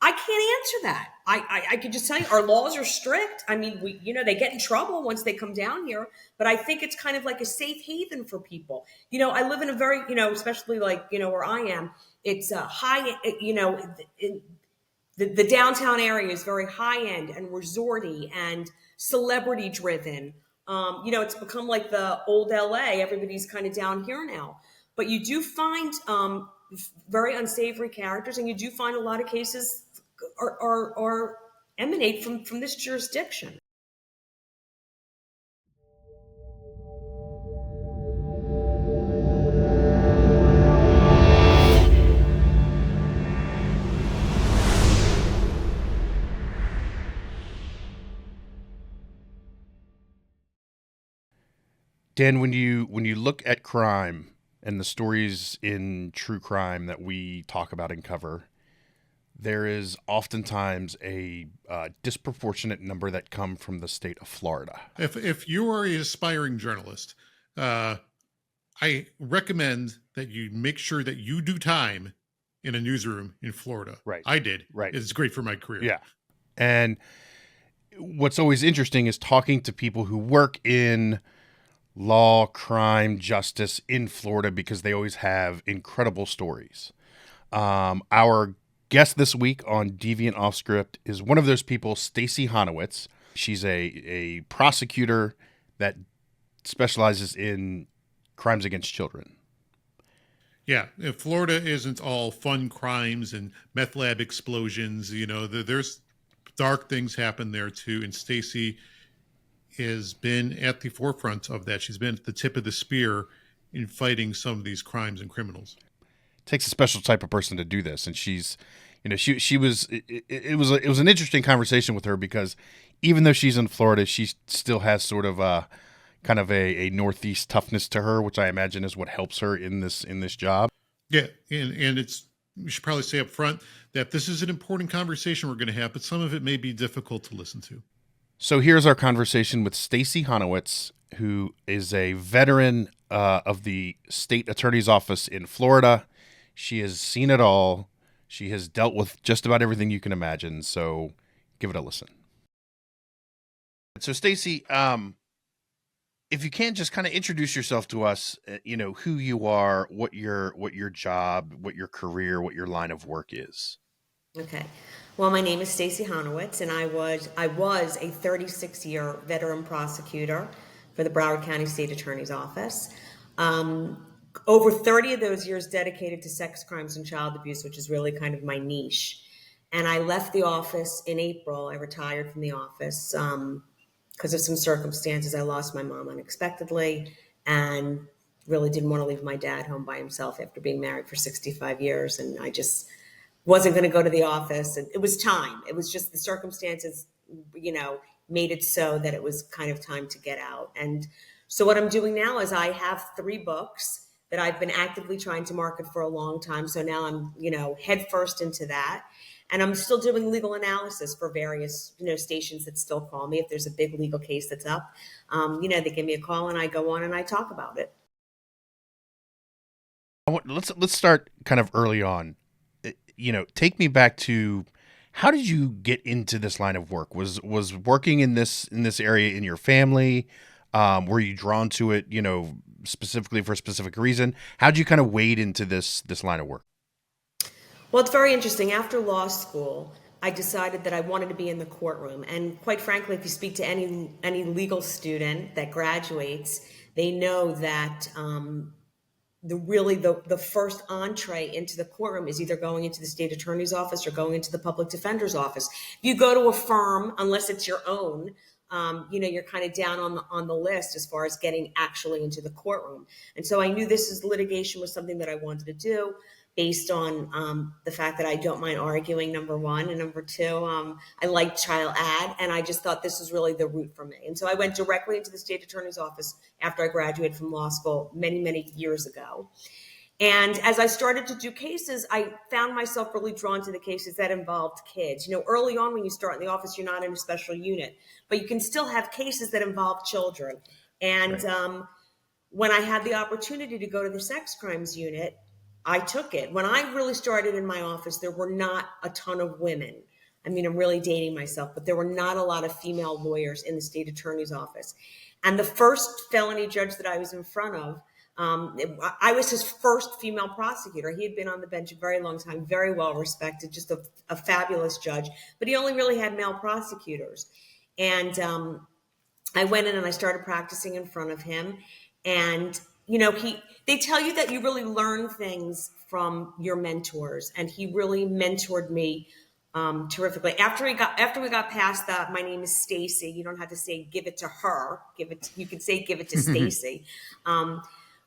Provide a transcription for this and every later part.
I can't answer that. I could just tell you our laws are strict. I mean, they get in trouble once they come down here, but I think it's kind of like a safe haven for people. I live in a very, especially like, where I am, it's a high, the downtown area is very high end and resorty and celebrity driven. It's become like the old LA. Everybody's kind of down here now, but you do find very unsavory characters, and you do find a lot of cases are emanate from this jurisdiction. Dan, when you look at crime and the stories in true crime that we talk about and cover, there is oftentimes a disproportionate number that come from the state of Florida. If you are an aspiring journalist, I recommend that you make sure that you do time in a newsroom in Florida. Right. I did. Right. It's great for my career. Yeah. And what's always interesting is talking to people who work in law, crime, justice in Florida, because they always have incredible stories. Our guest this week on Deviant Off Script is one of those people, Stacey Honowitz. She's a prosecutor that specializes in crimes against children. Yeah, if Florida isn't all fun crimes and meth lab explosions. There's dark things happen there too. And Stacey has been at the forefront of that. She's been at the tip of the spear in fighting some of these crimes and criminals. It takes a special type of person to do this, and she's, she was. It was an interesting conversation with her, because even though she's in Florida, she still has sort of a kind of a Northeast toughness to her, which I imagine is what helps her in this job. Yeah, and we should probably say up front that this is an important conversation we're going to have, but some of it may be difficult to listen to. So here's our conversation with Stacey Honowitz, who is a veteran of the state attorney's office in Florida. She has seen it all. She has dealt with just about everything you can imagine. So give it a listen. So Stacey, if you can just kind of introduce yourself to us, who you are, what your job, what your career, what your line of work is. Okay. Well, my name is Stacey Honowitz, and I was a 36-year veteran prosecutor for the Broward County State Attorney's Office. Over 30 of those years dedicated to sex crimes and child abuse, which is really kind of my niche. And I left the office in April. I retired from the office because of some circumstances. I lost my mom unexpectedly and really didn't want to leave my dad home by himself after being married for 65 years. And I just wasn't going to go to the office. And it was time. It was just the circumstances, made it so that it was kind of time to get out. And so what I'm doing now is I have 3 books that I've been actively trying to market for a long time. So now I'm, head first into that. And I'm still doing legal analysis for various, stations that still call me. If there's a big legal case that's up, they give me a call and I go on and I talk about it. Let's start kind of early on. Take me back to, how did you get into this line of work? Was working in this area in your family? Were you drawn to it, specifically for a specific reason? How did you kind of wade into this line of work? Well, it's very interesting. After law school, I decided that I wanted to be in the courtroom. And quite frankly, if you speak to any legal student that graduates, they know that the first entree into the courtroom is either going into the state attorney's office or going into the public defender's office. If you go to a firm, unless it's your own, you're kind of down on the list as far as getting actually into the courtroom. And so I knew litigation was something that I wanted to do, based on the fact that I don't mind arguing, number one, and number two, I like child ad, and I just thought this was really the route for me. And so I went directly into the state attorney's office after I graduated from law school many, many years ago. And as I started to do cases, I found myself really drawn to the cases that involved kids. Early on when you start in the office, you're not in a special unit, but you can still have cases that involve children. And when I had the opportunity to go to the sex crimes unit, I took it. When I really started in my office, there were not a ton of women. I mean, I'm really dating myself, but there were not a lot of female lawyers in the state attorney's office. And the first felony judge that I was in front of, I was his first female prosecutor. He had been on the bench a very long time, very well respected, just a fabulous judge, but he only really had male prosecutors. And I went in and I started practicing in front of him. And, you know, they tell you that you really learn things from your mentors. And he really mentored me terrifically. After we got past that, my name is Stacey. You don't have to say give it to her. You can say give it to Stacey.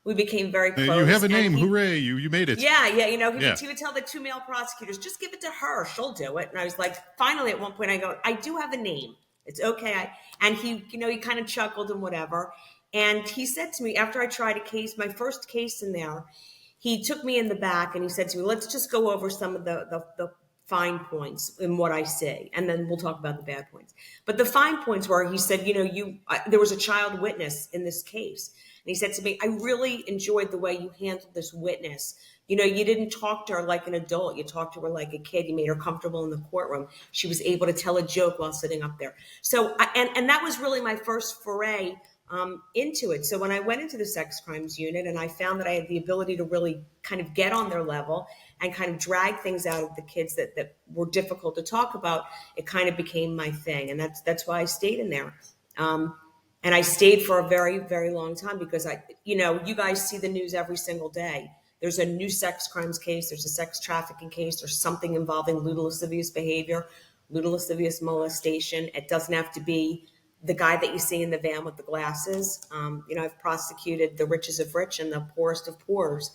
We became very close. You have a name. Hooray. You made it. Yeah. You know, he would tell the two male prosecutors, just give it to her. She'll do it. And I was like, finally, at one point I go, I do have a name. It's okay. And he, you know, he kind of chuckled and whatever. And he said to me, after I tried a case, my first case in there, he took me in the back and he said to me, let's just go over some of the fine points in what I see. And then we'll talk about the bad points. But the fine points were, he said, you know, there was a child witness in this case. And he said to me, I really enjoyed the way you handled this witness. You know, you didn't talk to her like an adult. You talked to her like a kid. You made her comfortable in the courtroom. She was able to tell a joke while sitting up there. So, and that was really my first foray into it. So when I went into the sex crimes unit and I found that I had the ability to really kind of get on their level and kind of drag things out of the kids that were difficult to talk about, it kind of became my thing. And that's why I stayed in there. And I stayed for a very, very long time because you know, you guys see the news every single day. There's a new sex crimes case. There's a sex trafficking case. There's something involving lewd lascivious behavior, lewd lascivious molestation. It doesn't have to be the guy that you see in the van with the glasses. You know, I've prosecuted the richest of rich and the poorest of poors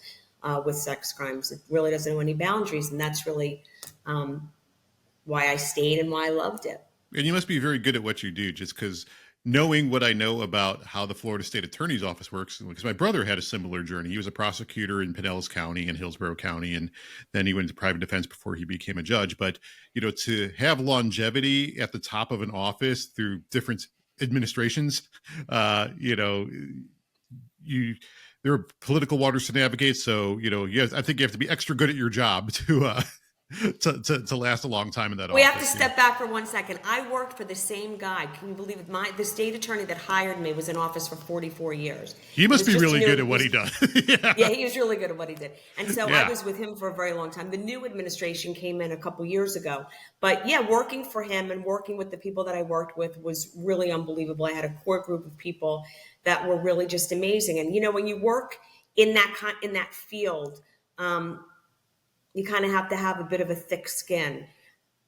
with sex crimes. It really doesn't know any boundaries. And that's really why I stayed and why I loved it. And you must be very good at what you do, just because knowing what I know about how the Florida State Attorney's Office works, because my brother had a similar journey. He was a prosecutor in Pinellas County and Hillsborough County, and then he went into private defense before he became a judge. But, you know, to have longevity at the top of an office through different administrations, you know, there are political waters to navigate. So, you know, I think you have to be extra good at your job to last a long time in that office. We have to step back for 1 second. I worked for the same guy. Can you believe it? The state attorney that hired me was in office for 44 years. He must be really good at what he does. Yeah, he was really good at what he did. And so I was with him for a very long time. The new administration came in a couple years ago. But yeah, working for him and working with the people that I worked with was really unbelievable. I had a core group of people that were really just amazing. And, you know, when you work in that field, you kind of have to have a bit of a thick skin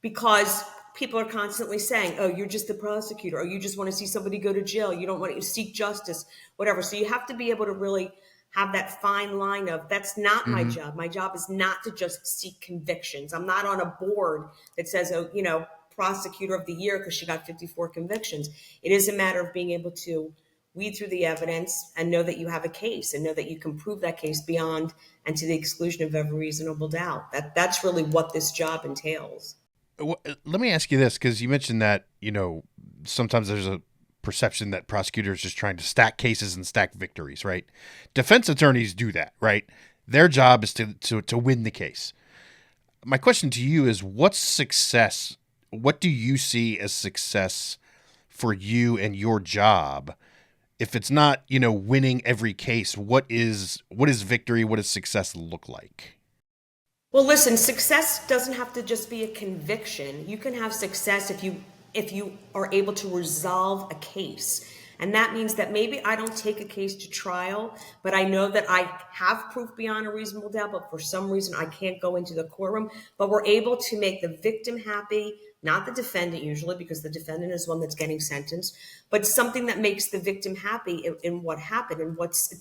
because people are constantly saying, oh, you're just the prosecutor, or you just want to see somebody go to jail. You don't want to seek justice, whatever. So you have to be able to really have that fine line of that's not my job. My job is not to just seek convictions. I'm not on a board that says, oh, you know, prosecutor of the year because she got 54 convictions. It is a matter of being able to weed through the evidence and know that you have a case and know that you can prove that case beyond and to the exclusion of every reasonable doubt. That's really what this job entails. Well, let me ask you this, because you mentioned that, you know, sometimes there's a perception that prosecutors are just trying to stack cases and stack victories, right? Defense attorneys do that, right? Their job is to win the case. My question to you is, what's success? What do you see as success for you and your job? If it's not, you know, winning every case, what is victory? What does success look like? Well, listen, success doesn't have to just be a conviction. You can have success if you are able to resolve a case. And that means that maybe I don't take a case to trial, but I know that I have proof beyond a reasonable doubt, but for some reason I can't go into the courtroom. But we're able to make the victim happy, not the defendant usually, because the defendant is one that's getting sentenced, but something that makes the victim happy in what happened. And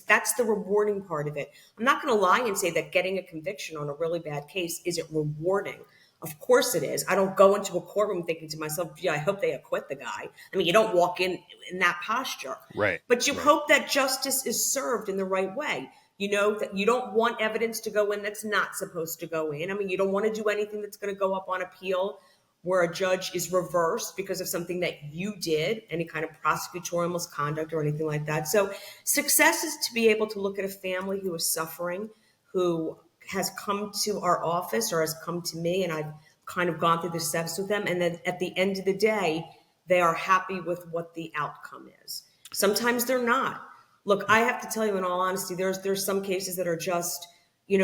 that's the rewarding part of it. I'm not going to lie and say that getting a conviction on a really bad case isn't rewarding. Of course it is. I don't go into a courtroom thinking to myself, gee, I hope they acquit the guy. I mean, you don't walk in that posture. Right. But you hope that justice is served in the right way. You know, that you don't want evidence to go in that's not supposed to go in. I mean, you don't want to do anything that's going to go up on appeal where a judge is reversed because of something that you did, any kind of prosecutorial misconduct or anything like that. So success is to be able to look at a family who is suffering, who has come to our office or has come to me, and I've kind of gone through the steps with them. And then at the end of the day, they are happy with what the outcome is. Sometimes they're not. Look, I have to tell you in all honesty, there's some cases that are just,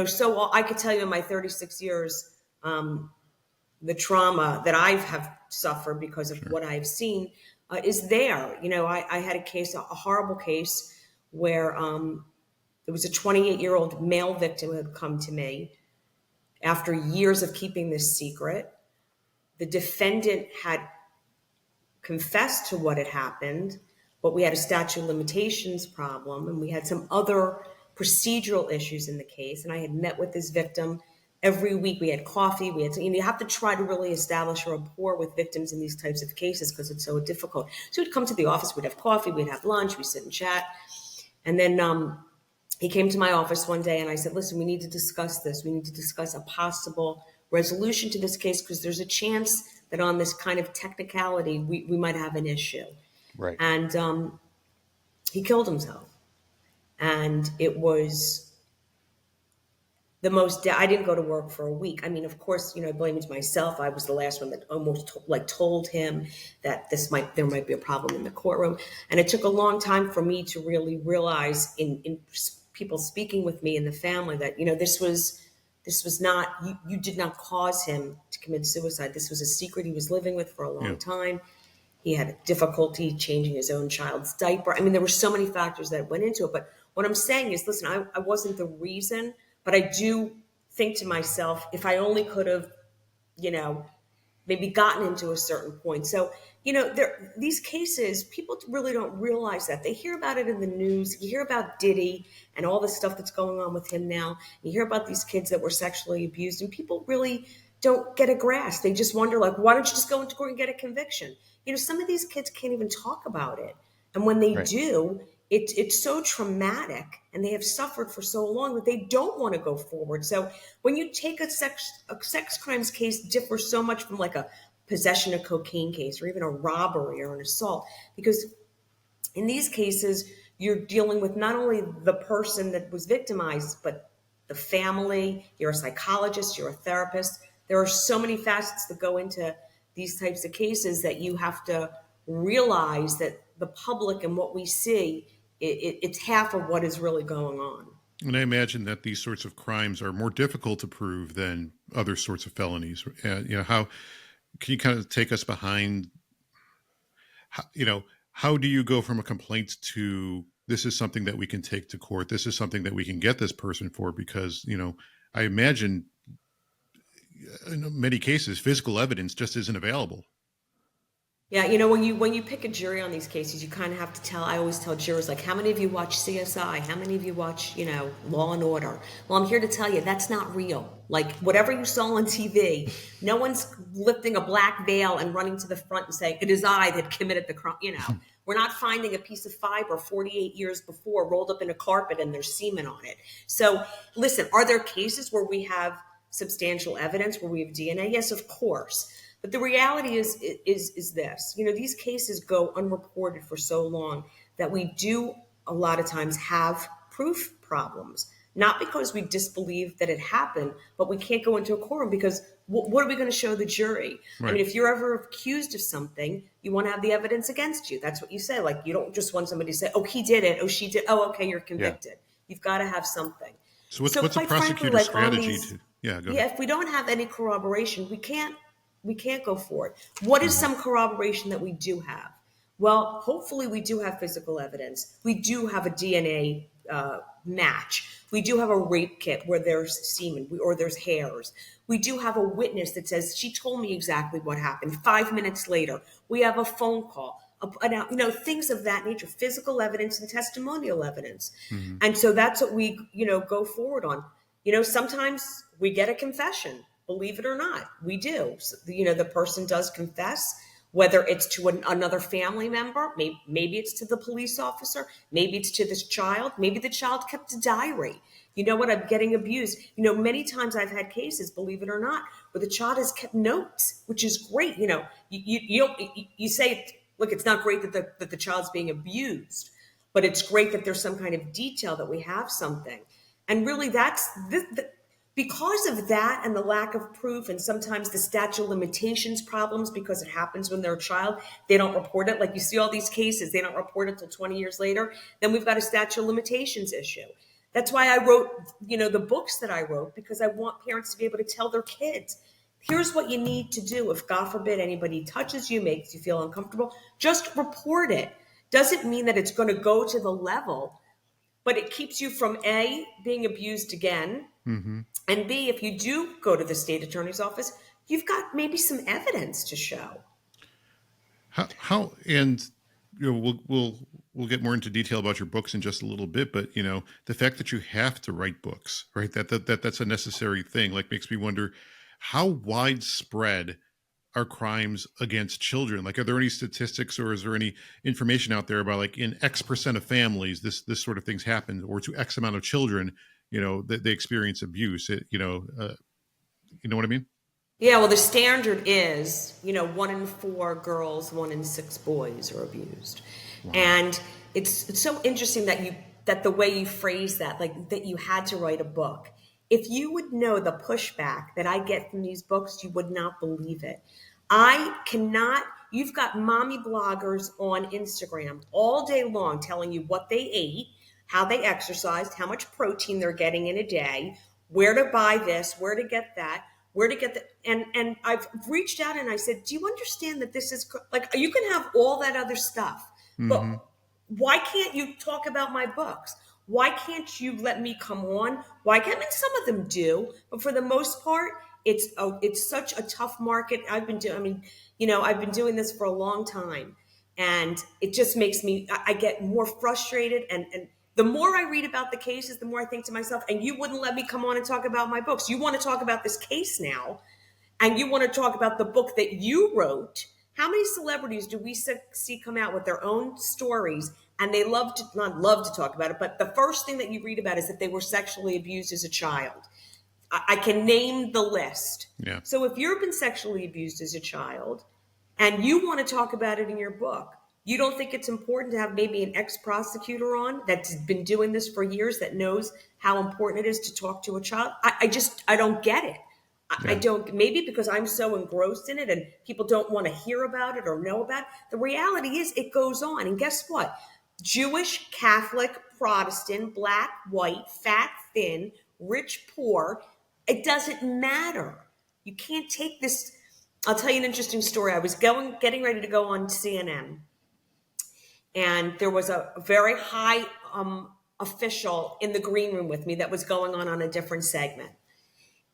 so I could tell you in my 36 years, the trauma that I have suffered because of what I've seen is there. I had a case, a horrible case where there was a 28-year-old male victim who had come to me after years of keeping this secret. The defendant had confessed to what had happened, but we had a statute of limitations problem, and we had some other procedural issues in the case. And I had met with this victim every week. We had coffee. You have to try to really establish a rapport with victims in these types of cases because it's so difficult. So we'd come to the office, we'd have coffee, we'd have lunch, we'd sit and chat. And then he came to my office one day and I said, listen, we need to discuss this. We need to discuss a possible resolution to this case because there's a chance that on this kind of technicality, we might have an issue. Right. And he killed himself. And it was the most, I didn't go to work for a week. I mean, of course, I blame it to myself. I was the last one that almost told him that there might be a problem in the courtroom. And it took a long time for me to really realize in people speaking with me in the family that, this was not, you did not cause him to commit suicide. This was a secret he was living with for a long time. He had difficulty changing his own child's diaper. I mean, there were so many factors that went into it. But what I'm saying is, listen, I wasn't the reason, but I do think to myself, if I only could have, maybe gotten him to a certain point. So, these cases, people really don't realize that. They hear about it in the news. You hear about Diddy and all the stuff that's going on with him now. You hear about these kids that were sexually abused, and people really don't get a grasp. They just wonder, why don't you just go into court and get a conviction? Some of these kids can't even talk about it. And when they do, it's so traumatic and they have suffered for so long that they don't want to go forward. So when you take a sex crimes case differs so much from a possession of cocaine case or even a robbery or an assault, because in these cases, you're dealing with not only the person that was victimized, but the family. You're a psychologist, you're a therapist. There are so many facets that go into these types of cases that you have to realize that the public and what we see, it's half of what is really going on. And I imagine that these sorts of crimes are more difficult to prove than other sorts of felonies. How can you kind of take us behind, how do you go from a complaint to this is something that we can take to court? This is something that we can get this person for, because, I imagine in many cases, physical evidence just isn't available. Yeah, when you pick a jury on these cases, you kind of have to tell. I always tell jurors, how many of you watch CSI? How many of you watch, Law and Order? Well, I'm here to tell you that's not real. Whatever you saw on TV, no one's lifting a black veil and running to the front and saying, it is I that committed the crime. We're not finding a piece of fiber 48 years before rolled up in a carpet and there's semen on it. So listen, are there cases where we have substantial evidence, where we have DNA? Yes, of course. But the reality is this, these cases go unreported for so long that we do a lot of times have proof problems, not because we disbelieve that it happened, but we can't go into a courtroom because what are we going to show the jury? Right. I mean, if you're ever accused of something, you want to have the evidence against you. That's what you say. You don't just want somebody to say, oh, he did it. Oh, she did. Oh, okay, you're convicted. Yeah. You've got to have something. So what's a prosecutor's strategy to, go ahead. If we don't have any corroboration, we can't go forward. What is some corroboration that we do have? Well, hopefully we do have physical evidence. We do have a DNA match. We do have a rape kit where there's semen or there's hairs. We do have a witness that says, she told me exactly what happened. 5 minutes later, we have a phone call, things of that nature, physical evidence and testimonial evidence. Mm-hmm. And so that's what we, go forward on. Sometimes we get a confession. Believe it or not, we do. So, the person does confess, whether it's to another family member, maybe it's to the police officer, maybe it's to this child, maybe the child kept a diary. I'm getting abused. Many times I've had cases, believe it or not, where the child has kept notes, which is great. You say, look, it's not great that the child's being abused, but it's great that there's some kind of detail that we have something. And really that's because of that and the lack of proof and sometimes the statute of limitations problems, because it happens when they're a child, they don't report it. Like you see all these cases, they don't report it until 20 years later. Then we've got a statute of limitations issue. That's why I wrote, the books that I wrote, because I want parents to be able to tell their kids, here's what you need to do. If God forbid anybody touches you, makes you feel uncomfortable, just report it. Doesn't mean that it's going to go to the level, but it keeps you from A, being abused again, and B, if you do go to the state attorney's office, you've got maybe some evidence to show. How and we'll get more into detail about your books in just a little bit, but the fact that you have to write books, right? That's a necessary thing. Like, makes me wonder, how widespread are crimes against children? Like, are there any statistics or is there any information out there about, like, in X% of families, this sort of things happen, or to X amount of children, that they experience abuse? You know what I mean? Yeah, well, the standard is, 1 in 4 girls, 1 in 6 boys are abused. Wow. And it's so interesting that the way you phrase that, like that you had to write a book. If you would know the pushback that I get from these books, you would not believe it. You've got mommy bloggers on Instagram all day long telling you what they ate, how they exercised, how much protein they're getting in a day, where to buy this, where to get that, and I've reached out and I said, do you understand that this is, like, you can have all that other stuff, but why can't you talk about my books? Why can't you let me come on? Why can't, I mean, some of them do, but for the most part, it's such a tough market. I've been doing this for a long time, and it just makes me, I get more frustrated, and the more I read about the cases, the more I think to myself, and you wouldn't let me come on and talk about my books. You want to talk about this case now, and you want to talk about the book that you wrote. How many celebrities do we see come out with their own stories, and they not love to talk about it, but the first thing that you read about is that they were sexually abused as a child? I can name the list. Yeah. So if you've been sexually abused as a child and you want to talk about it in your book, you don't think it's important to have maybe an ex-prosecutor on that's been doing this for years, that knows how important it is to talk to a child? I don't get it. I don't, maybe because I'm so engrossed in it and people don't want to hear about it or know about it. The reality is it goes on. And guess what? Jewish, Catholic, Protestant, black, white, fat, thin, rich, poor, it doesn't matter. You can't take this. I'll tell you an interesting story. I was getting ready to go on CNN, and there was a very high official in the green room with me that was going on a different segment.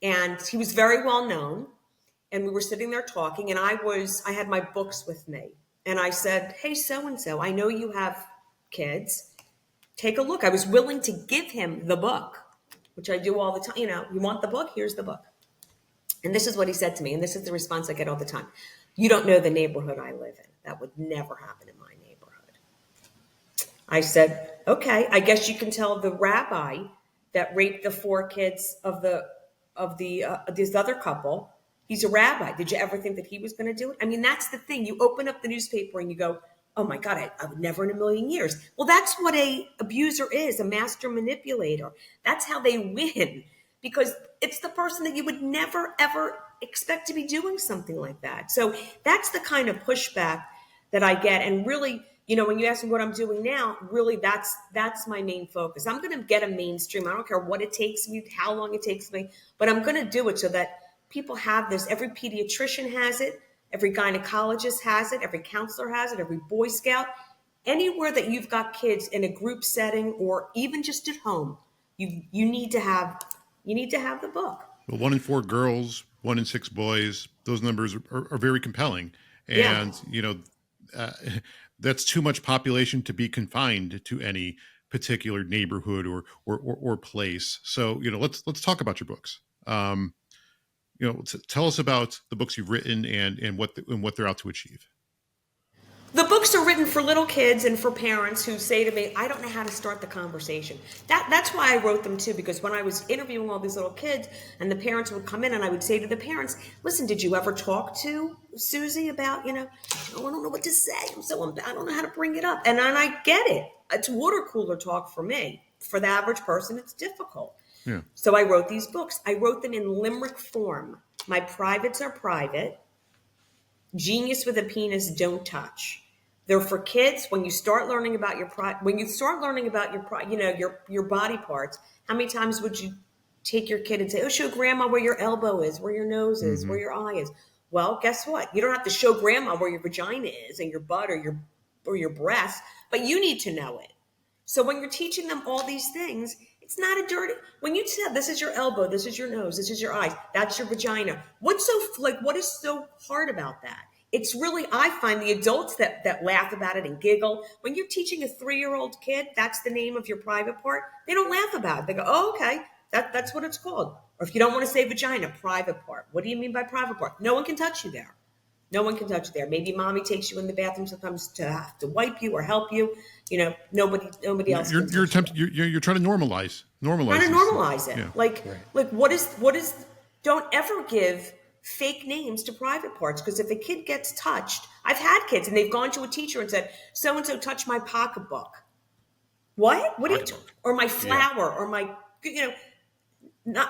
And he was very well known, and we were sitting there talking, and I had my books with me. And I said, hey, so-and-so, I know you have kids. Take a look. I was willing to give him the book, which I do all the time. You want the book? Here's the book. And this is what he said to me, and this is the response I get all the time. You don't know the neighborhood I live in. That would never happen in my neighborhood. I said, okay, I guess you can tell the rabbi that raped the 4 kids of this other couple. He's a rabbi. Did you ever think that he was going to do it? I mean, that's the thing. You open up the newspaper and you go, oh my God, I would never in a million years. Well, that's what a abuser is, a master manipulator. That's how they win, because it's the person that you would never, ever expect to be doing something like that. So that's the kind of pushback that I get. And really, when you ask me what I'm doing now, really that's my main focus. I'm going to get a mainstream. I don't care what it takes me, how long it takes me, but I'm going to do it so that people have this. Every pediatrician has it. Every gynecologist has it. Every counselor has it. Every Boy Scout. Anywhere that you've got kids in a group setting or even just at home, you need to have the book. Well, 1 in 4 girls, 1 in 6 boys. Those numbers are very compelling, and that's too much population to be confined to any particular neighborhood or place. So let's talk about your books. Tell us about the books you've written and what they're out to achieve. The books are written for little kids and for parents who say to me, I don't know how to start the conversation. That's why I wrote them too, because when I was interviewing all these little kids and the parents would come in and I would say to the parents, listen, did you ever talk to Susie about, I don't know what to say. I don't know how to bring it up. And I get it. It's water cooler talk for me. For the average person, it's difficult. Yeah. So I wrote these books. I wrote them in limerick form. My privates are private. Genius with a penis, don't touch. They're for kids. When you start learning about your body parts. How many times would you take your kid and say, "Oh, show grandma where your elbow is, where your nose is, where your eye is"? Well, guess what? You don't have to show grandma where your vagina is and your butt or your breast, but you need to know it. So when you're teaching them all these things, it's not a dirty. When you tell this is your elbow, this is your nose, this is your eyes, that's your vagina. What is so hard about that? It's really, I find the adults that laugh about it and giggle. When you're teaching a 3-year-old kid, that's the name of your private part. They don't laugh about it. They go, "Oh, okay, that's what it's called." Or if you don't want to say vagina, private part. What do you mean by private part? No one can touch you there. No one can touch you there. Maybe mommy takes you in the bathroom sometimes to have to wipe you or help you. Nobody else. You're attempting. You're trying to normalize. Trying to normalize it. Yeah. Like what is? Don't ever give fake names to private parts, because if a kid gets touched, I've had kids and they've gone to a teacher and said, "So and so touched my pocketbook." What? What are you? Or my flower? Or my? Not.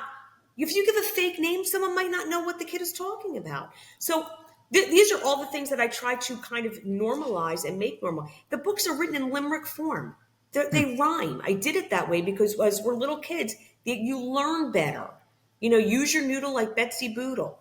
If you give a fake name, someone might not know what the kid is talking about. So these are all the things that I try to kind of normalize and make normal. The books are written in limerick form. They rhyme. I did it that way because as we're little kids, you learn better. Use your noodle like Betsy Boodle.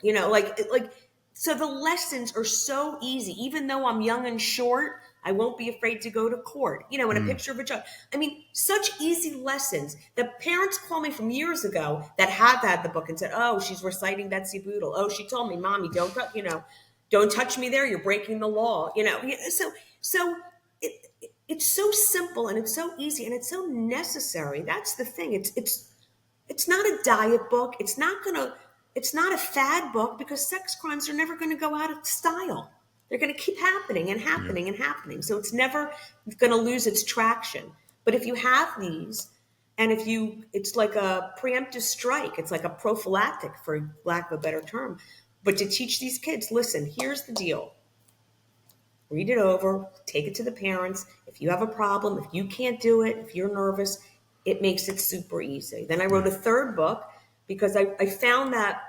So the lessons are so easy. Even though I'm young and short, I won't be afraid to go to court. And a picture of a judge. I mean, such easy lessons. The parents called me from years ago that have had the book and said, "Oh, she's reciting Betsy Boodle. Oh, she told me, Mommy, don't touch me there. You're breaking the law." So it's so simple and it's so easy and it's so necessary. That's the thing. It's not a diet book. It's not a fad book, because sex crimes are never going to go out of style. They're going to keep happening and happening and happening. So it's never going to lose its traction. But if you have these, and it's like a preemptive strike. It's like a prophylactic, for lack of a better term. But to teach these kids, listen, here's the deal. Read it over, take it to the parents. If you have a problem, if you can't do it, if you're nervous, it makes it super easy. Then I wrote a third book because I found that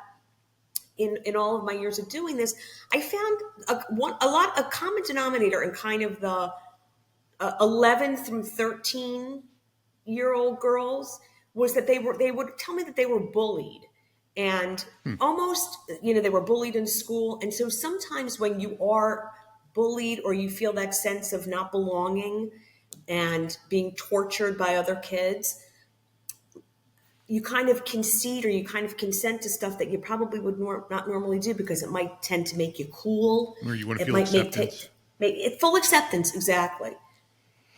in all of my years of doing this, I found a common denominator in kind of the 11 through 13-year-old girls was that they would tell me that they were bullied. And almost, they were bullied in school. And so sometimes when you are bullied or you feel that sense of not belonging and being tortured by other kids, you kind of concede or you kind of consent to stuff that you probably would not normally do, because it might tend to make you cool. Or you want to feel acceptance. Full acceptance, exactly.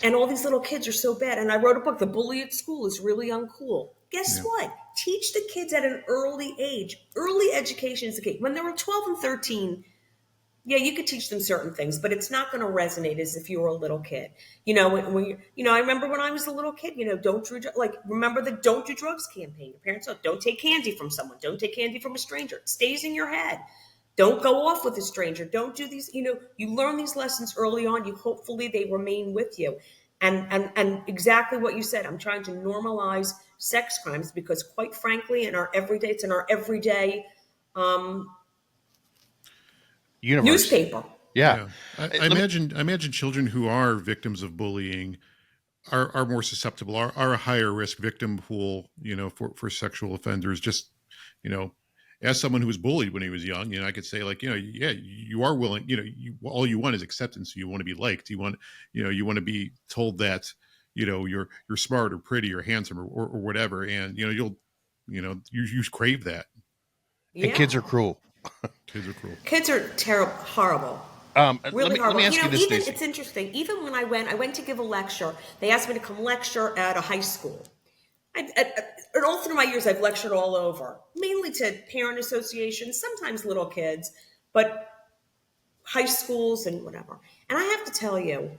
And all these little kids are so bad. And I wrote a book, "The Bully at School is Really Uncool." Guess what? Teach the kids at an early age. Early education is the key. When they were 12 and 13, you could teach them certain things, but it's not going to resonate as if you were a little kid. I remember when I was a little kid, remember the "Don't Do Drugs" campaign. Your parents said, "Don't take candy from someone. Don't take candy from a stranger." It stays in your head. Don't go off with a stranger. Don't do these, you learn these lessons early on. Hopefully they remain with you. And exactly what you said, I'm trying to normalize sex crimes because, quite frankly, it's in our everyday Universe. newspaper. Yeah. I imagine children who are victims of bullying are more susceptible, are a higher risk victim pool, for sexual offenders. Just, as someone who was bullied when he was young, I could say, you are willing, all you want is acceptance. You want to be liked. You want to be told that, you're smart or pretty or handsome or whatever. And, you crave that. And kids are cruel. Kids are cruel. Kids are terrible, horrible. Really horrible. Let me ask you this, even Stacey. it's interesting. Even when I went to give a lecture, they asked me to come lecture at a high school. And all through my years, I've lectured all over, mainly to parent associations, sometimes little kids, but high schools and whatever. And I have to tell you,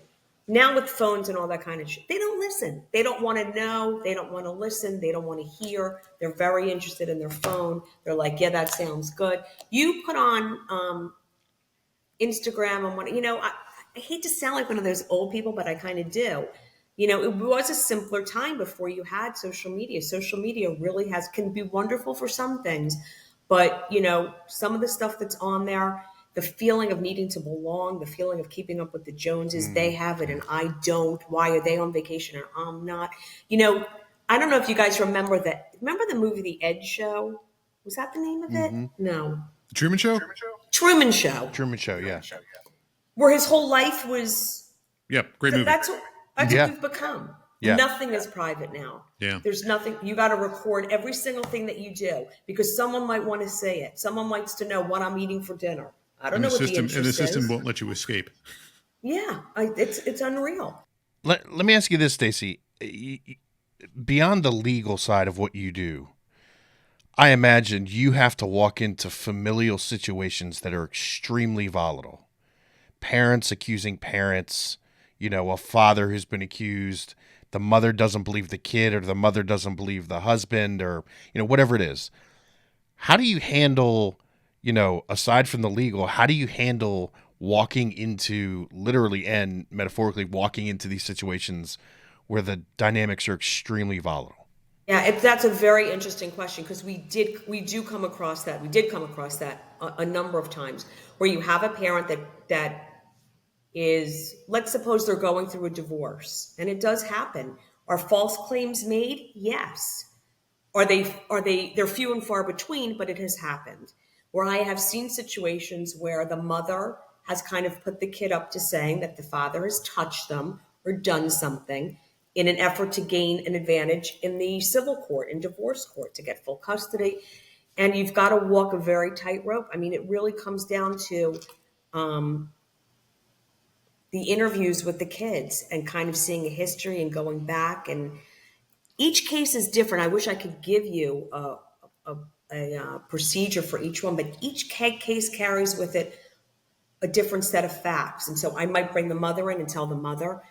now with phones and all that kind of shit, they don't listen. They don't want to know. They don't want to listen. They don't want to hear. They're very interested in their phone. They're like, "Yeah, that sounds good." You put on Instagram and I hate to sound like one of those old people, but I kind of do. It was a simpler time before you had social media. Social media really can be wonderful for some things, but some of the stuff that's on there, the feeling of needing to belong, the feeling of keeping up with the Joneses, they have it and I don't. Why are they on vacation and I'm not? I don't know if you guys remember that. Remember the movie The Ed Show? Was that the name of it? No. The Truman Show? Truman Show, Truman Show, yeah. where his whole life was. Yep, great movie. That's what Yeah. we've become. Yeah. Nothing is private now. Yeah. There's nothing. You got to record every single thing that you do because someone might want to say it. Someone wants to know what I'm eating for dinner. I don't know what the interest And the system is. won't let you escape. Yeah, it's unreal. Let me ask you this, Stacey. Beyond the legal side of what you do, I imagine you have to walk into familial situations that are extremely volatile. Parents accusing parents, a father who's been accused, the mother doesn't believe the kid or the mother doesn't believe the husband or, whatever it is. How do you handle, aside from the legal, how do you handle walking into, literally and metaphorically, walking into these situations where the dynamics are extremely volatile? Yeah, that's a very interesting question because we do come across that. We did come across that a number of times where you have a parent that is, let's suppose they're going through a divorce, and it does happen. Are false claims made? Yes. They're few and far between, but it has happened. Where I have seen situations where the mother has kind of put the kid up to saying that the father has touched them or done something in an effort to gain an advantage in the civil court and divorce court to get full custody. And you've got to walk a very tight rope. I mean, it really comes down to the interviews with the kids and kind of seeing a history and going back. And each case is different. I wish I could give you a procedure for each one, but each case carries with it a different set of facts. And so I might bring the mother in and tell the mother,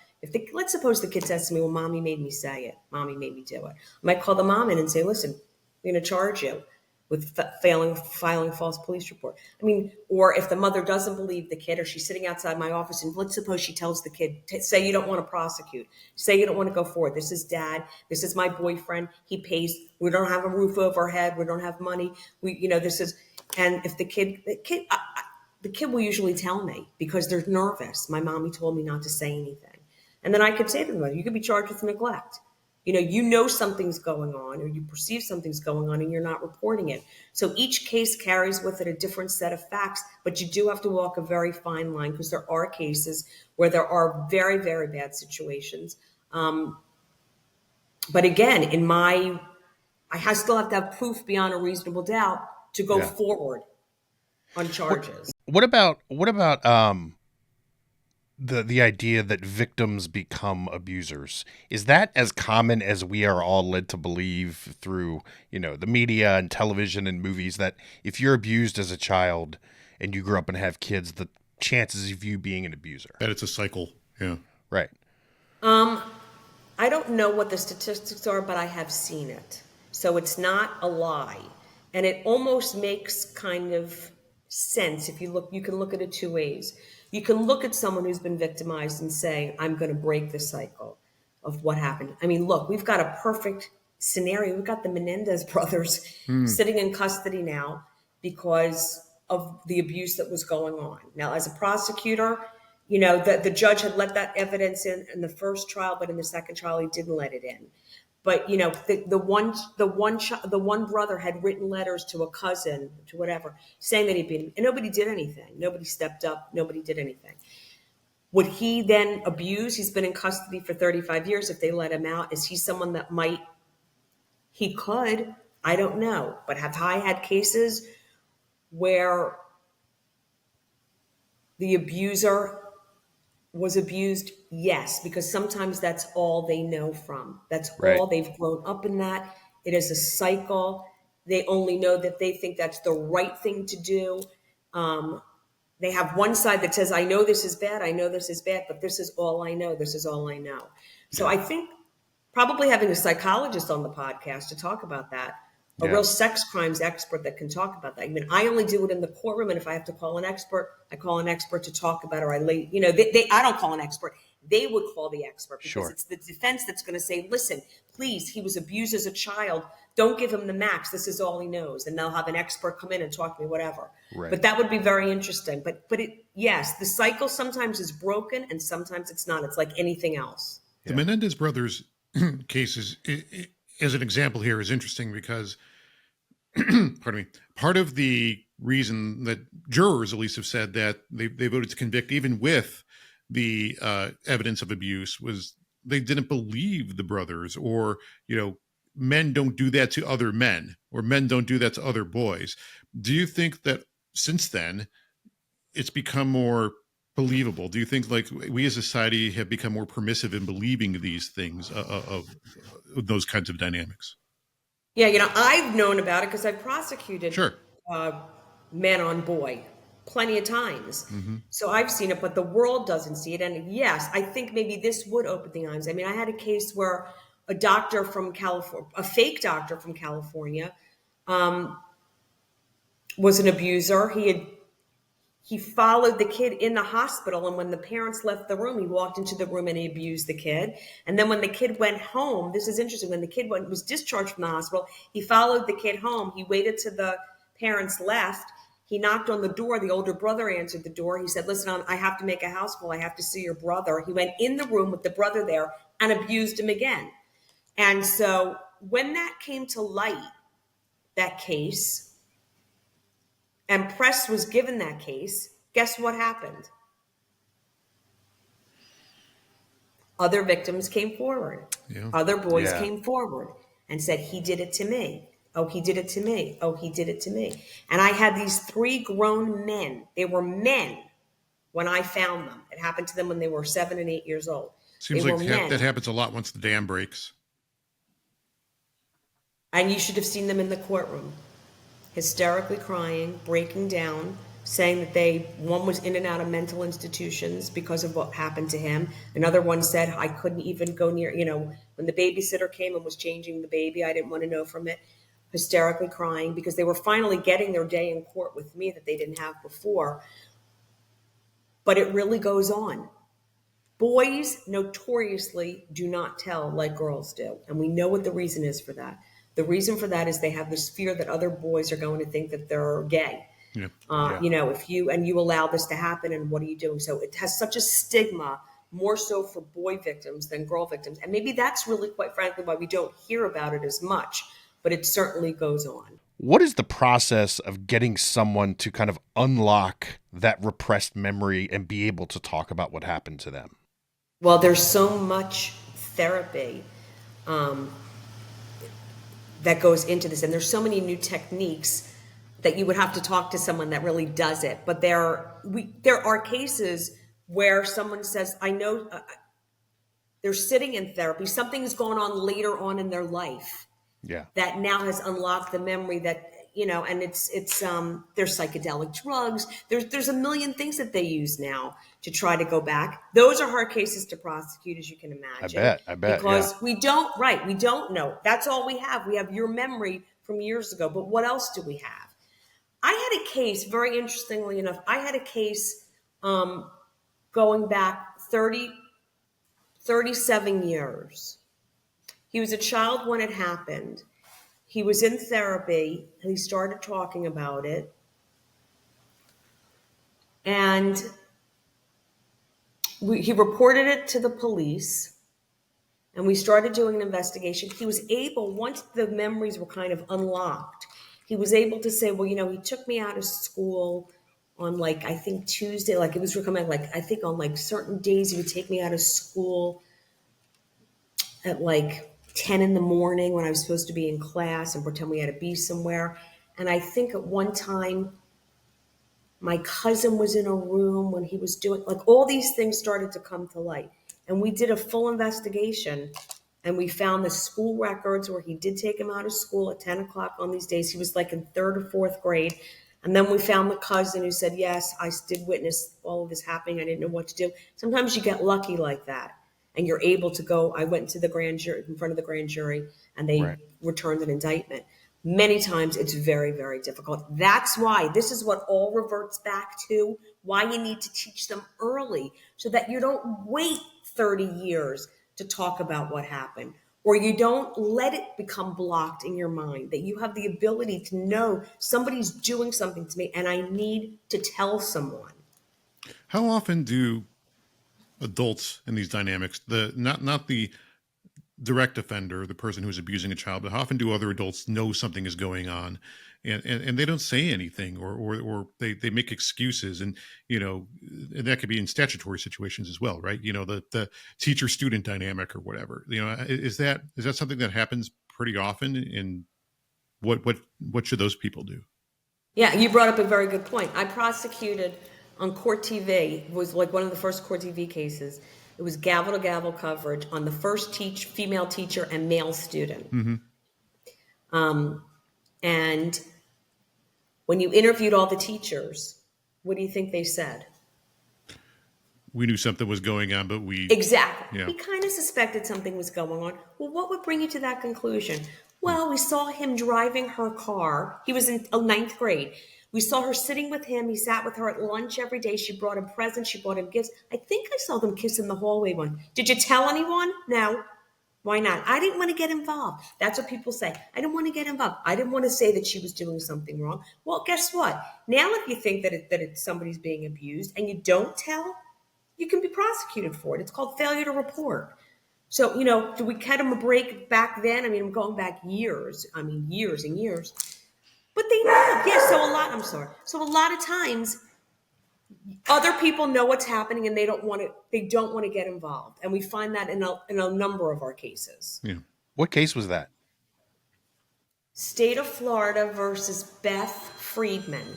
let's suppose the kid says to me, well, mommy made me say it. Mommy made me do it. I might call the mom in and say, listen, I'm going to charge you with filing false police report. I mean, or if the mother doesn't believe the kid or she's sitting outside my office and let's suppose she tells the kid, say you don't want to prosecute, say you don't want to go forward. This is dad. This is my boyfriend. He pays. We don't have a roof over our head. We don't have money. This is, and if the kid will usually tell me because they're nervous. My mommy told me not to say anything. And then I could say to them, you could be charged with neglect. Something's going on or you perceive something's going on and you're not reporting it. So each case carries with it a different set of facts, but you do have to walk a very fine line because there are cases where there are very, very bad situations. But again, I still have to have proof beyond a reasonable doubt to go forward on charges. What about the idea that victims become abusers? Is that as common as we are all led to believe through, the media and television and movies, that if you're abused as a child and you grow up and have kids, the chances of you being an abuser? That it's a cycle. Yeah. Right. I don't know what the statistics are, but I have seen it. So it's not a lie. And it almost makes kind of sense if you can look at it two ways. You can look at someone who's been victimized and say, I'm going to break the cycle of what happened. I mean, look, we've got a perfect scenario. We've got the Menendez brothers sitting in custody now because of the abuse that was going on. Now, as a prosecutor, the judge had let that evidence in the first trial, but in the second trial, he didn't let it in. But the one brother had written letters to a cousin, to whatever, saying that he'd been, and nobody did anything. Nobody stepped up. Nobody did anything. Would he then abuse? He's been in custody for 35 years. If they let him out, is he someone that he could? I don't know. But have I had cases where the abuser was abused? Yes, because sometimes that's all they know from. That's all they've grown up in that. It is a cycle. They only know that they think that's the right thing to do. They have one side that says, I know this is bad. I know this is bad, but this is all I know. This is all I know. So I think probably having a psychologist on the podcast to talk about that, a real sex crimes expert that can talk about that. I mean, I only do it in the courtroom, and if I have to call an expert, I call an expert to talk about it. Or I don't call an expert. they would call the expert, because Sure. it's the defense that's going to say, listen, please, he was abused as a child. Don't give him the max. This is all he knows. And they'll have an expert come in and talk to me, whatever. Right. But that would be very interesting. But yes, the cycle sometimes is broken and sometimes it's not. It's like anything else. The Menendez brothers cases, as an example here, is interesting because, pardon me, part of the reason that jurors at least have said that they voted to convict even with the evidence of abuse was they didn't believe the brothers, or, men don't do that to other men, or men don't do that to other boys. Do you think that since then it's become more believable? Do you think like we as a society have become more permissive in believing these things of those kinds of dynamics? Yeah, I've known about it because I've prosecuted Sure. men on boy plenty of times. So I've seen it, but the world doesn't see it. And yes, I think maybe this would open the eyes. I mean, I had a case where a doctor from California, a fake doctor from California, was an abuser. He followed the kid in the hospital, and when the parents left the room, he walked into the room and he abused the kid. And then when the kid went home, this is interesting, when the kid was discharged from the hospital, he followed the kid home. He waited till the parents left. He knocked on the door. The older brother answered the door. He said, listen, I have to make a house call. I have to see your brother. He went in the room with the brother there and abused him again. And so when that came to light, that case, and press was given that case, guess what happened? Other victims came forward. Yeah. Other boys Yeah. came forward and said, he did it to me. Oh, he did it to me. Oh, he did it to me. And I had these 3 grown men. They were men when I found them. It happened to them when they were 7 and 8 years old. Seems They like were men. that happens a lot once the dam breaks. And you should have seen them in the courtroom, hysterically crying, breaking down, saying that one was in and out of mental institutions because of what happened to him. Another one said, I couldn't even go near, when the babysitter came and was changing the baby, I didn't want to know from it. Hysterically crying because they were finally getting their day in court with me that they didn't have before. But it really goes on. Boys notoriously do not tell like girls do. And we know what the reason is for that. The reason for that is they have this fear that other boys are going to think that they're gay. Yeah. If you allow this to happen, and what are you doing? So it has such a stigma, more so for boy victims than girl victims. And maybe that's really, quite frankly, why we don't hear about it as much, but it certainly goes on. What is the process of getting someone to kind of unlock that repressed memory and be able to talk about what happened to them? Well, there's so much therapy that goes into this, and there's so many new techniques that you would have to talk to someone that really does it. But there are cases where someone says, I know they're sitting in therapy, something's going on later on in their life that now has unlocked the memory that, and it's there's psychedelic drugs. There's a million things that they use now to try to go back. Those are hard cases to prosecute, as you can imagine. I bet. Because we don't know. That's all we have. We have your memory from years ago, but what else do we have? I had a case, very interestingly enough, going back 37 years. He was a child when it happened. He was in therapy and he started talking about it. And he reported it to the police and we started doing an investigation. He was able, once the memories were kind of unlocked, he was able to say, well, he took me out of school on I think Tuesday, it was becoming I think on certain days he would take me out of school at 10 in the morning when I was supposed to be in class and pretend we had to be somewhere. And I think at one time my cousin was in a room when he was doing, all these things started to come to light. And we did a full investigation and we found the school records where he did take him out of school at 10 o'clock on these days. He was in 3rd or 4th grade. And then we found the cousin who said, yes, I did witness all of this happening. I didn't know what to do. Sometimes you get lucky like that and you're able to go. I went to the grand jury, in front of the grand jury, and they returned an indictment. Many times it's very, very difficult. That's why this is what all reverts back to, why you need to teach them early so that you don't wait 30 years to talk about what happened, or you don't let it become blocked in your mind, that you have the ability to know somebody's doing something to me and I need to tell someone. How often do adults in these dynamics, the not the direct offender, the person who's abusing a child, but how often do other adults know something is going on, and they don't say anything, or they make excuses, and and that could be in statutory situations as well, right? The teacher student dynamic or whatever. Is that something that happens pretty often? And what should those people do? Yeah, you brought up a very good point. I prosecuted on Court TV. It was like one of the first Court TV cases. It was gavel to gavel coverage on the first female teacher and male student. And when you interviewed all the teachers, what do you think they said? We knew something was going on, but Exactly. Yeah. We kind of suspected something was going on. Well, what would bring you to that conclusion? Well, we saw him driving her car. He was in ninth grade. We saw her sitting with him. He sat with her at lunch every day. She brought him presents. She brought him gifts. I think I saw them kiss in the hallway one. Did you tell anyone? No. Why not? I didn't want to get involved. That's what people say. I didn't want to get involved. I didn't want to say that she was doing something wrong. Well, guess what? Now, if you think that somebody's being abused and you don't tell, you can be prosecuted for it. It's called failure to report. So, do we cut them a break back then? I mean, I'm going back years. I mean, years and years. But they know. Yeah, So a lot of times other people know what's happening and they don't want to get involved. And we find that in a number of our cases. Yeah. What case was that? State of Florida versus Beth Friedman.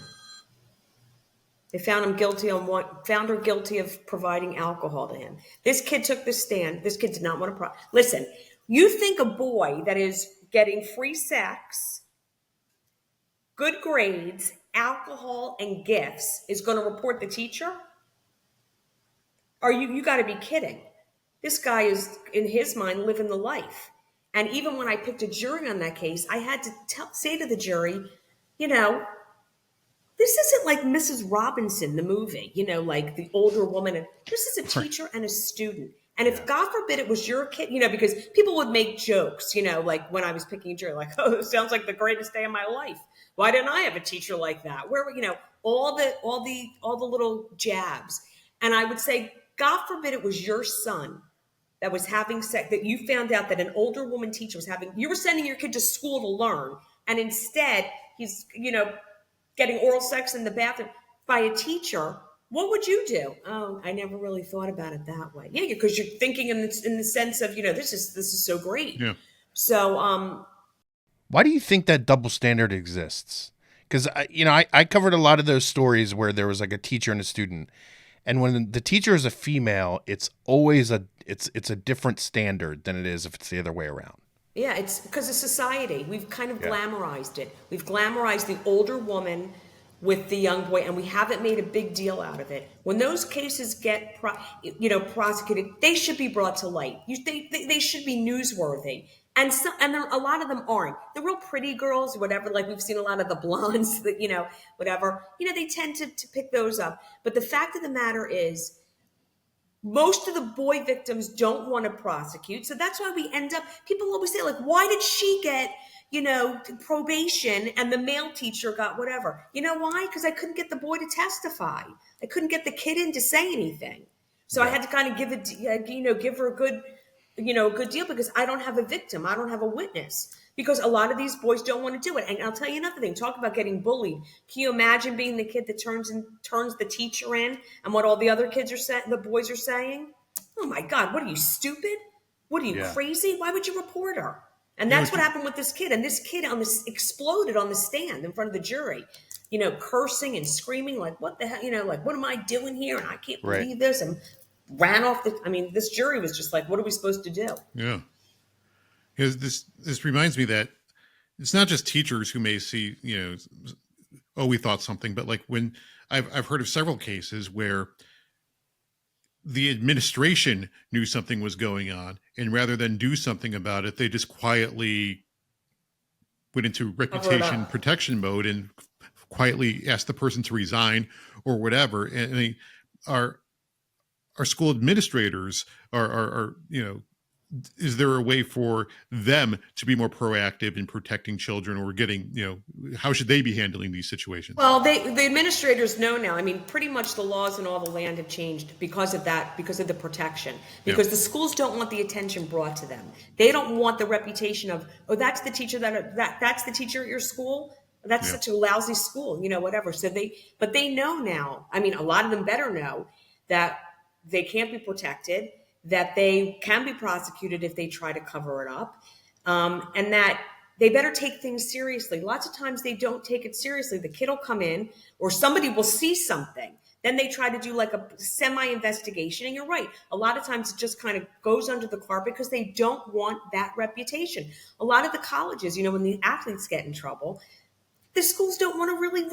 They found her guilty of providing alcohol to him. This kid took the stand. This kid did not want to listen. You think a boy that is getting free sex, good grades, alcohol, and gifts is going to report the teacher? You got to be kidding. This guy is, in his mind, living the life. And even when I picked a jury on that case, I had to say to the jury, this isn't like Mrs. Robinson, the movie, like the older woman. And this is a teacher and a student. And if, God forbid, it was your kid, because people would make jokes, like when I was picking a jury, like, oh, it sounds like the greatest day of my life. Why didn't I have a teacher like that? Where, all the little jabs. And I would say, God forbid it was your son that was having sex, that you found out that an older woman teacher you were sending your kid to school to learn. And instead he's, getting oral sex in the bathroom by a teacher. What would you do? Oh, I never really thought about it that way. Yeah, because you're thinking in the sense of, this is so great. Yeah. So, why do you think that double standard exists? Because I covered a lot of those stories where there was like a teacher and a student, and when the teacher is a female, it's always it's a different standard than it is if it's the other way around. Yeah, it's because of society. We've kind of glamorized it. We've glamorized the older woman with the young boy, and we haven't made a big deal out of it. When those cases get prosecuted, they should be brought to light. They should be newsworthy. And a lot of them aren't. The real pretty girls, whatever, like we've seen a lot of the blondes, that whatever, they tend to pick those up. But the fact of the matter is, most of the boy victims don't want to prosecute. So that's why we end up, people always say, like, why did she get, probation and the male teacher got whatever? You know why? Because I couldn't get the boy to testify. I couldn't get the kid in to say anything. So I had to kind of give her a good, a good deal, because I don't have a victim. I don't have a witness, because a lot of these boys don't want to do it. And I'll tell you another thing, talk about getting bullied. Can you imagine being the kid that turns the teacher in, and what all the other kids are saying, the boys are saying? Oh my God, what are you, stupid? What are you, crazy? Why would you report her? And that's what happened with this kid. And this kid exploded on the stand in front of the jury, cursing and screaming like, what the hell, like, what am I doing here? And I can't believe this. And ran off this jury was just like, what are we supposed to do? Yeah. Because this reminds me that it's not just teachers who may see, oh, we thought something, but like when I've heard of several cases where the administration knew something was going on, and rather than do something about it, they just quietly went into reputation protection mode and quietly asked the person to resign or whatever. And they are our school administrators are is there a way for them to be more proactive in protecting children or getting, how should they be handling these situations? Well, the administrators know now. I mean, pretty much the laws in all the land have changed because of that, because of the protection. Because the schools don't want the attention brought to them. They don't want the reputation of, oh, that's the teacher that's the teacher at your school. That's such a lousy school, whatever. So but they know now. I mean, a lot of them better know that they can't be protected, that they can be prosecuted if they try to cover it up, and that they better take things seriously. Lots of times they don't take it seriously. The kid will come in or somebody will see something. Then they try to do like a semi-investigation. And you're right. A lot of times it just kind of goes under the carpet because they don't want that reputation. A lot of the colleges, when the athletes get in trouble, the schools don't want to really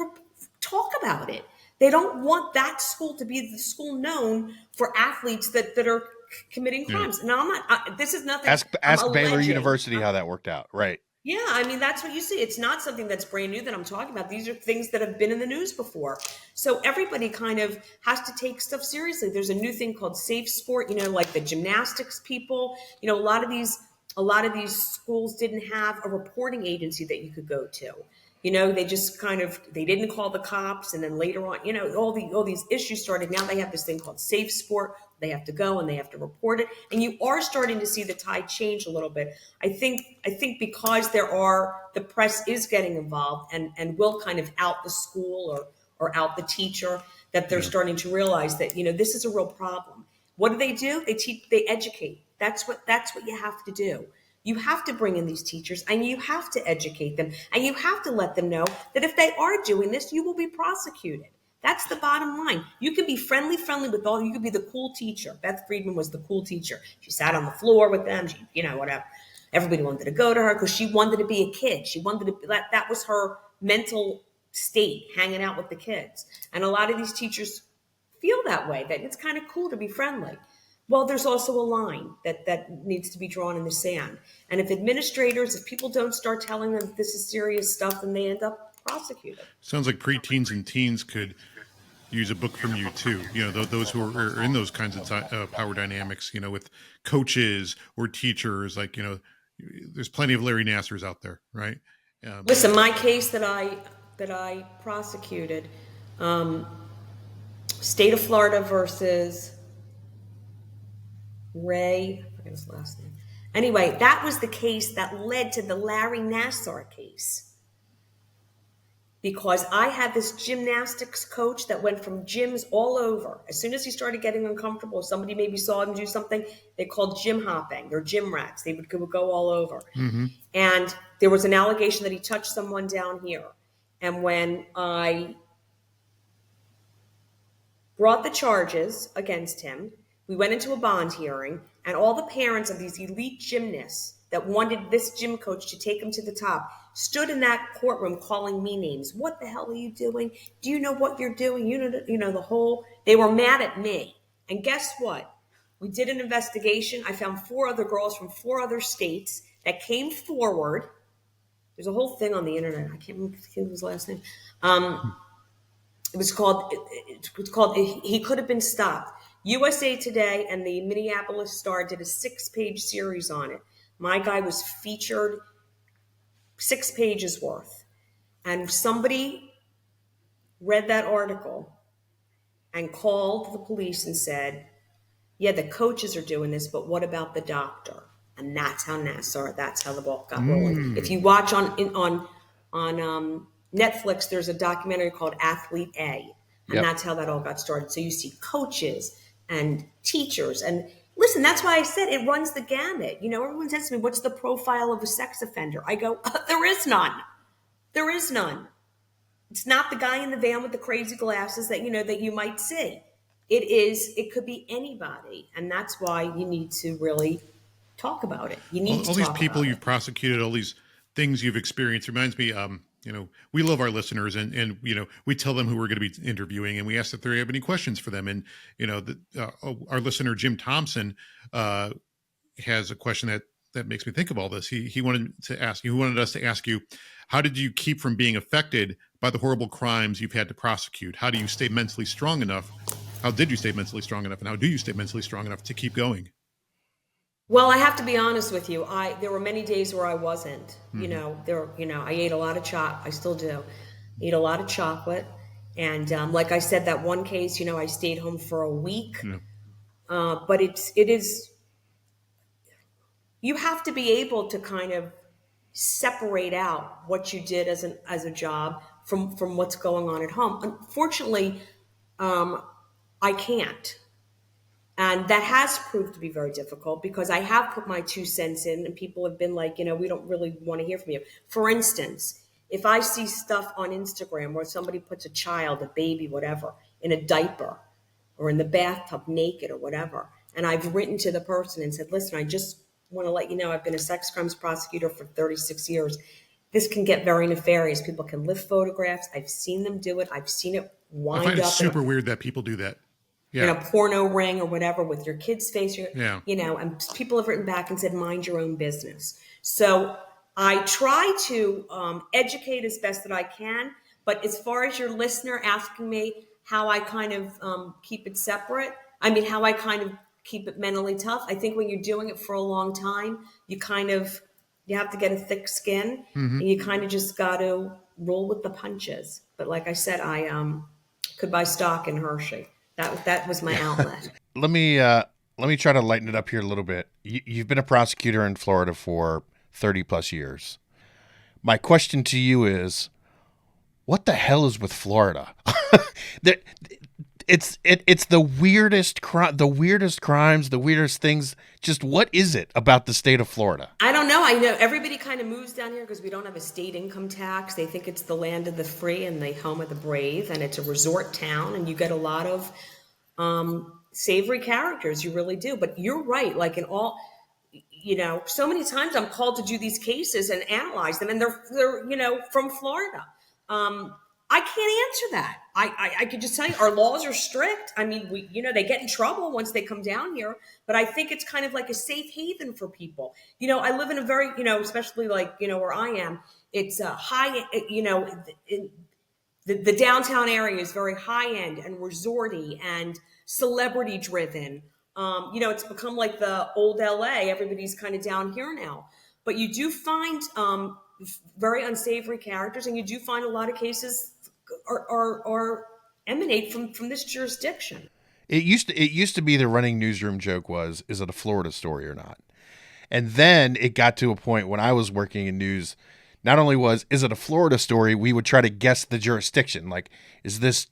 talk about it. They don't want that school to be the school known for athletes that are committing crimes. Now, I'm not, this is nothing. Ask Baylor University how that worked out. Right. Yeah, I mean, that's what you see. It's not something that's brand new that I'm talking about. These are things that have been in the news before. So everybody kind of has to take stuff seriously. There's a new thing called safe sport, like the gymnastics people. A lot of these schools didn't have a reporting agency that you could go to. They just they didn't call the cops. And then later on, all these issues started. Now they have this thing called safe sport. They have to go and they have to report it. And you are starting to see the tide change a little bit. I think because the press is getting involved and will kind of out the school or out the teacher, that they're starting to realize that, this is a real problem. What do? They educate. That's what you have to do. You have to bring in these teachers and you have to educate them and you have to let them know that if they are doing this, you will be prosecuted. That's the bottom line. You can be friendly with all. You could be the cool teacher. Beth Friedman was the cool teacher. She sat on the floor with them. She, whatever. Everybody wanted to go to her because she wanted to be a kid. She wanted to be that was her mental state, hanging out with the kids. And a lot of these teachers feel that way, that it's kind of cool to be friendly. Well, there's also a line that needs to be drawn in the sand. And if people don't start telling them that this is serious stuff, then they end up prosecuted. Sounds like preteens and teens could use a book from you too. Those who are in those kinds of power dynamics, with coaches or teachers, there's plenty of Larry Nassers out there, right? Listen, my case that I prosecuted, state of Florida versus Ray, I forget his last name. Anyway, that was the case that led to the Larry Nassar case. Because I had this gymnastics coach that went from gyms all over. As soon as he started getting uncomfortable, somebody maybe saw him do something, they called gym hopping. They're gym rats. They would go all over. Mm-hmm. And there was an allegation that he touched someone down here. And when I brought the charges against him, we went into a bond hearing, and all the parents of these elite gymnasts that wanted this gym coach to take them to the top stood in that courtroom calling me names. What the hell are you doing? Do you know what you're doing? They were mad at me. And guess what? We did an investigation. I found 4 other girls from 4 other states that came forward. There's a whole thing on the internet. I can't remember his last name. It was called He Could Have Been Stopped. USA Today and the Minneapolis Star did a 6-page series on it. My guy was featured 6 pages worth. And somebody read that article and called the police and said, yeah, the coaches are doing this, but what about the doctor? And that's how the ball got rolling. If you watch on Netflix, there's a documentary called Athlete A. And that's how that all got started. So you see coaches and teachers. And listen, that's why I said it runs the gamut. Everyone says to me, what's the profile of a sex offender? I go, there is none. There is none. It's not the guy in the van with the crazy glasses that you might see. It could be anybody. And that's why you need to really talk about it. You need all these people you've prosecuted, all these things you've experienced reminds me, we love our listeners and we tell them who we're going to be interviewing and we ask if they have any questions for them. And, our listener, Jim Thompson, has a question that makes me think of all this. He wanted us to ask you, how did you keep from being affected by the horrible crimes you've had to prosecute? How do you stay mentally strong enough How did you stay mentally strong enough, and how do you stay mentally strong enough to keep going? Well, I have to be honest with you. There were many days where I wasn't. I ate a lot of I still do, eat a lot of chocolate, and like I said, that one case, I stayed home for a week. Yeah. But it is. You have to be able to kind of separate out what you did as a job from what's going on at home. Unfortunately, I can't. And that has proved to be very difficult because I have put my 2 cents in and people have been like, we don't really want to hear from you. For instance, if I see stuff on Instagram where somebody puts a child, a baby, whatever, in a diaper or in the bathtub naked or whatever, and I've written to the person and said, listen, I just want to let you know I've been a sex crimes prosecutor for 36 years. This can get very nefarious. People can lift photographs. I've seen them do it. I've seen it wind I find it up super weird that people do that. in Yeah. a porno ring or whatever with your kid's face, Yeah. and people have written back and said, mind your own business. So I try to educate as best that I can. But as far as your listener asking me how I kind of keep it separate, how I kind of keep it mentally tough, I think when you're doing it for a long time, you have to get a thick skin and you kind of just got to roll with the punches. But like I said, I could buy stock in Hershey. That was my outlet. Let me try to lighten it up here a little bit. You've been a prosecutor in Florida for 30 plus years. My question to you is, what the hell is with Florida? It's the weirdest the weirdest crimes, the weirdest things. Just what is it about the state of Florida? I don't know. I know everybody kind of moves down here because we don't have a state income tax. They think it's the land of the free and the home of the brave, and it's a resort town, and you get a lot of savory characters. You really do. But you're right. Like in all, so many times I'm called to do these cases and analyze them, and they're from Florida. I can't answer that. I could just tell you our laws are strict. They get in trouble once they come down here, but I think it's kind of like a safe haven for people. I live in a very, especially like, where I am, it's a high, the downtown area is very high end and resorty and celebrity driven. It's become like the old LA. Everybody's kind of down here now, but you do find very unsavory characters, and you do find a lot of cases are emanate from this jurisdiction. It used to be the running newsroom joke was, is it a Florida story or not? And then it got to a point when I was working in news, not only is it a Florida story, we would try to guess the jurisdiction. Like, is this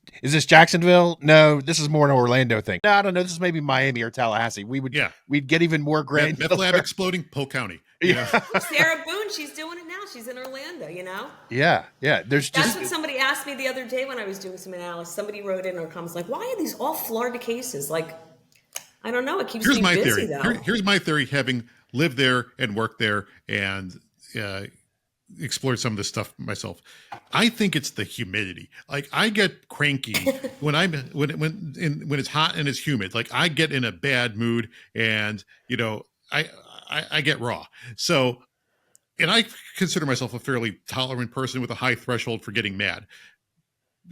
Jacksonville? No, this is more an Orlando thing. No, I don't know. This is maybe Miami or Tallahassee. We'd get even more granular. Meth lab exploding, Polk County. Sarah Boone, she's doing it now. She's in Orlando, Yeah. That's what somebody asked me the other day when I was doing some analysis. Somebody wrote in our comments like, why are these all Florida cases? Like, I don't know. It keeps me busy, though. Here's my theory, having lived there and worked there and explored some of this stuff myself. I think it's the humidity. Like, I get cranky when it's hot and it's humid. Like, I get in a bad mood, and I get raw. So, and I consider myself a fairly tolerant person with a high threshold for getting mad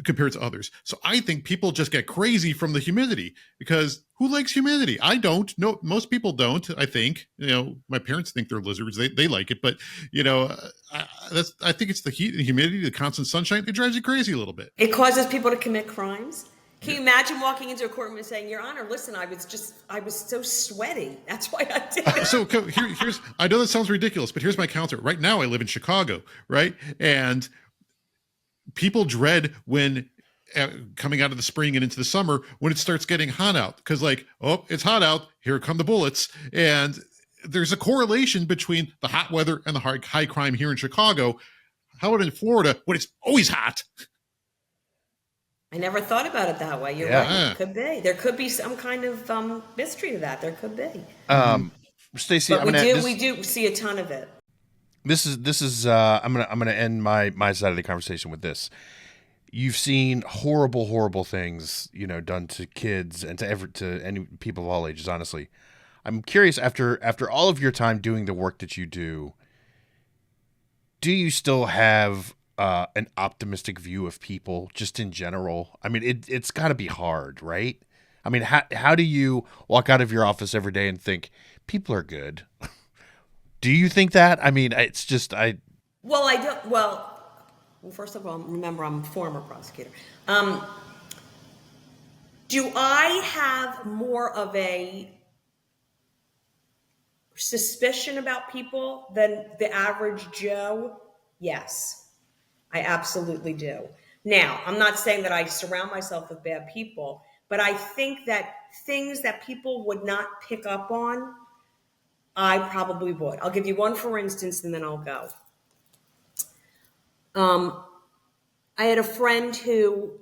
compared to others. So I think people just get crazy from the humidity, because who likes humidity? I don't. No, most people don't. I think, my parents think they're lizards. They like it, but I think it's the heat and humidity, the constant sunshine. It drives you crazy a little bit. It causes people to commit crimes. Can you imagine walking into a courtroom and saying, Your Honor, listen, I was so sweaty. That's why I did it. So here's, I know that sounds ridiculous, but here's my counter. Right now I live in Chicago, right? And people dread when coming out of the spring and into the summer when it starts getting hot out, because it's hot out, here come the bullets. And there's a correlation between the hot weather and the high crime here in Chicago. How about in Florida when it's always hot? I never thought about it that way. You're right. It could be. There could be some kind of mystery to that. There could be. Stacey, we do see a ton of it. This is I'm gonna end my side of the conversation with this. You've seen horrible things, done to kids and to any people of all ages. Honestly, I'm curious, after all of your time doing the work that you do you still have an optimistic view of people just in general? I mean, it's got to be hard, right? I mean, how do you walk out of your office every day and think people are good? Do you think that? I mean, it's just Well, I don't. Well, first of all, remember I'm a former prosecutor. Do I have more of a suspicion about people than the average Joe? Yes, I absolutely do. Now, I'm not saying that I surround myself with bad people, but I think that things that people would not pick up on, I probably would. I'll give you one for instance, and then I'll go. I had a friend who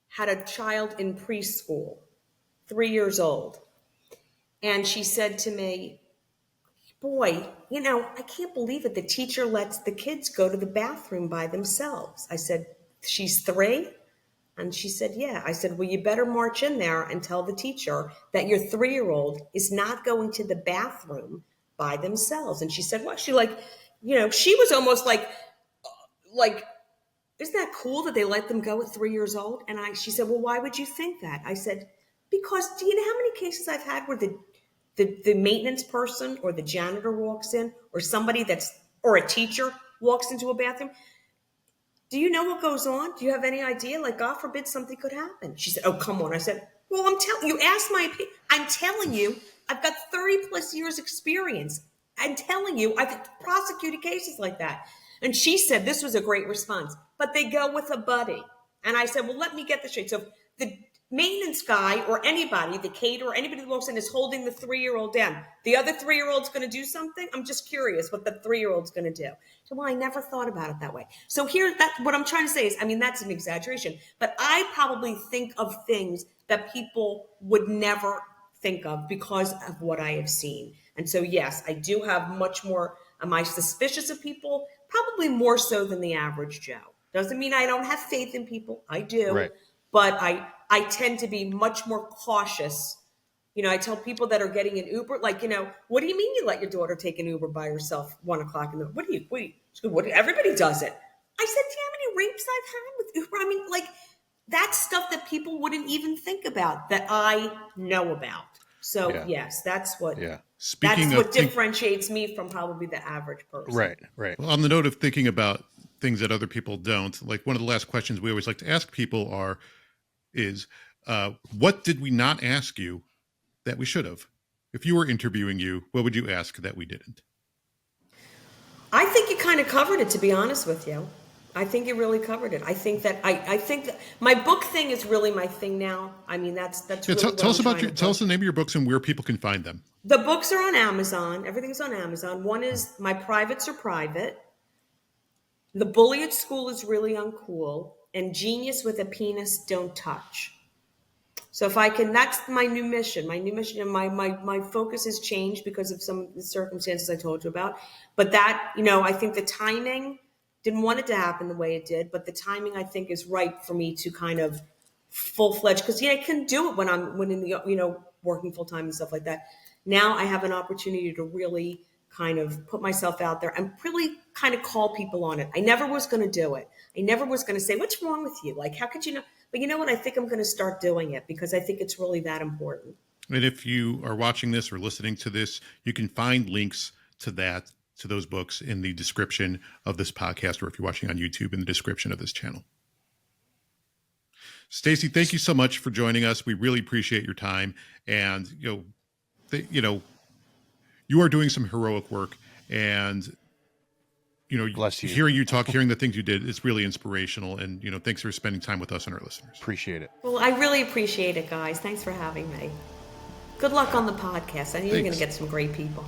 had a child in preschool, 3 years old. And she said to me, boy, I can't believe it. The teacher lets the kids go to the bathroom by themselves. I said, she's 3? And she said, yeah. I said, well, you better march in there and tell the teacher that your 3-year-old is not going to the bathroom by themselves. And she said, well, she she was almost like, isn't that cool that they let them go at 3 years old? And she said, well, why would you think that? I said, because do you know how many cases I've had where the maintenance person or the janitor walks in, or or a teacher walks into a bathroom? Do you know what goes on? Do you have any idea? Like, God forbid something could happen. She said, oh, come on. I said, well, I'm telling you, ask my opinion. I'm telling you, I've got 30 plus years experience. I'm telling you, I've prosecuted cases like that. And she said, this was a great response, but they go with a buddy. And I said, well, let me get this straight. So the maintenance guy or anybody, the caterer, anybody that walks in is holding the 3-year-old down. The other 3-year-old's going to do something. I'm just curious what the 3-year-old's going to do. So, well, I never thought about it that way. So what I'm trying to say is, I mean, that's an exaggeration, but I probably think of things that people would never think of because of what I have seen. And so, yes, I do have much more. Am I suspicious of people? Probably more so than the average Joe. Doesn't mean I don't have faith in people. I do. Right. But I tend to be much more cautious. I tell people that are getting an Uber, like, what do you mean you let your daughter take an Uber by herself 1 o'clock in the morning? Everybody does it. I said, do you know how many rapes I've had with Uber? I mean, like, that's stuff that people wouldn't even think about that I know about. So, yes, that's what differentiates me from probably the average person. Right, right. Well, on the note of thinking about things that other people don't, like one of the last questions we always like to ask people is what did we not ask you that we should have? If you were interviewing you, what would you ask that we didn't? I think you kind of covered it, to be honest with you. I think you really covered it. I think that my book thing is really my thing now. I mean, that's really tell us the name of your books and where people can find them. The books are on Amazon. Everything's on Amazon. One is My Privates Are Private. The Bully at School is Really Uncool. And Genius with a Penis Don't Touch. So if I can, that's my new mission. My new mission, and my focus has changed because of some of the circumstances I told you about. But that, I think the timing, didn't want it to happen the way it did, but the timing I think is right for me to kind of full-fledged, because I couldn't do it when in the, working full-time and stuff like that. Now I have an opportunity to really kind of put myself out there and really kind of call people on it. I never was going to do it. I never was going to say, what's wrong with you? Like, how could you know? But you know what? I think I'm going to start doing it because I think it's really that important. And if you are watching this or listening to this, you can find links to those books in the description of this podcast, or if you're watching on YouTube, in the description of this channel. Stacey, thank you so much for joining us. We really appreciate your time. And, you are doing some heroic work, and, Bless you. Hearing you talk, hearing the things you did, it's really inspirational. And, thanks for spending time with us and our listeners. Appreciate it. Well, I really appreciate it, guys. Thanks for having me. Good luck on the podcast. I know you're going to get some great people.